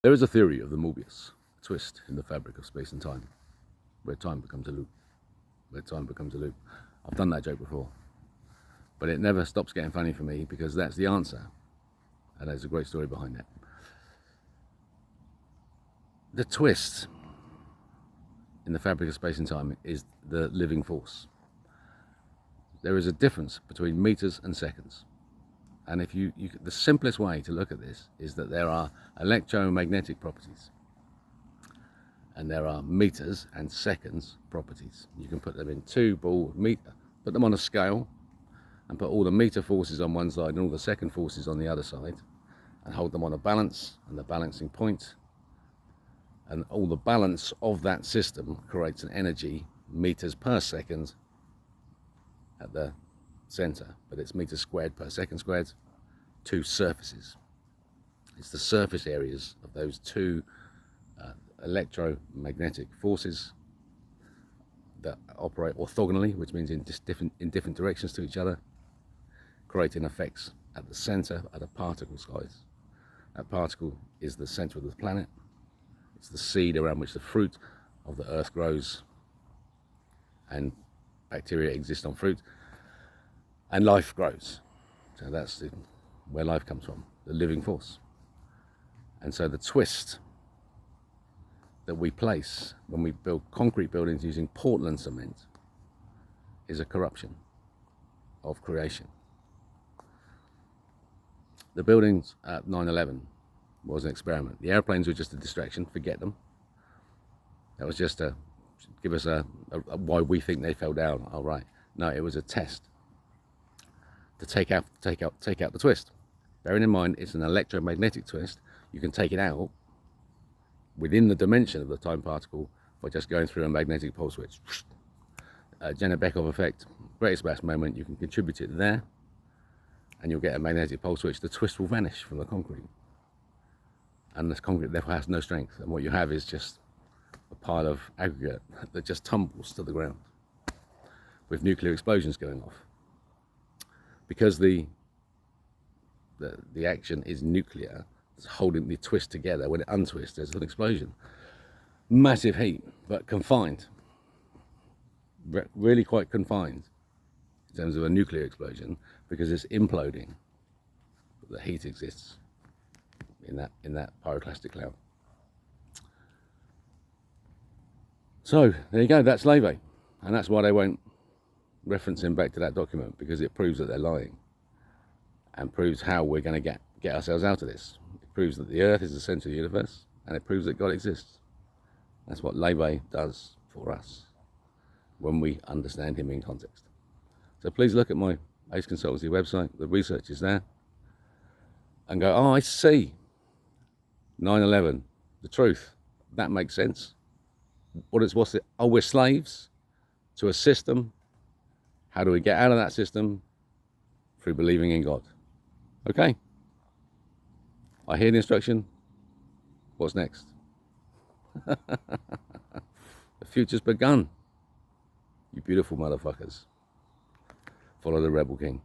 There is a theory of the Morbius twist in the fabric of space and time, where time becomes a loop. Where time becomes a loop. I've done that joke before, but it never stops getting funny for me because that's the answer, and there's a great story behind it. The twist in the fabric of space and time is the living force. There is a difference between meters and seconds. And if the simplest way to look at this is that there are electromagnetic properties and there are meters and seconds properties. You can put them in put them on a scale and put all the meter forces on one side and all the second forces on the other side and hold them on a balance and the balancing point, and all the balance of that system creates an energy, meters per second at the center, but it's meters squared per second squared, two surfaces. It's the surface areas of those two electromagnetic forces that operate orthogonally, which means in different directions to each other, creating effects at the center at a particle size. That particle is the center of the planet. It's the seed around which the fruit of the earth grows, and bacteria exist on fruit, and life grows. So that's where life comes from, the living force. And so the twist that we place when we build concrete buildings using Portland cement is a corruption of creation. The buildings at 9/11 was an experiment. The airplanes were just a distraction, forget them. That was just to give us a why we think they fell down. All right. No, it was a test to take out the twist. Bearing in mind it's an electromagnetic twist, you can take it out within the dimension of the time particle by just going through a magnetic pole switch. Jenner-Bekov effect, greatest mass moment, you can contribute it there and you'll get a magnetic pole switch. The twist will vanish from the concrete, and this concrete therefore has no strength, and what you have is just a pile of aggregate that just tumbles to the ground with nuclear explosions going off. Because the action is nuclear, it's holding the twist together. When it untwists, there's an explosion. Massive heat, but confined. Really quite confined in terms of a nuclear explosion, because it's imploding. But the heat exists in that pyroclastic cloud. So there you go, that's Lewe. And that's why they won't reference him back to that document, because it proves that they're lying and proves how we're going to get ourselves out of this. It proves that the earth is the center of the universe, and it proves that God exists. That's what Lewe does for us when we understand him in context. So please look at my Ace Consultancy website, the research is there, and go, oh, I see. 9/11, the truth, that makes sense. What's it? Oh, we're slaves to a system. How do we get out of that system? Through believing in God. Okay. I hear the instruction. What's next? The future's begun. You beautiful motherfuckers. Follow the Rebel King.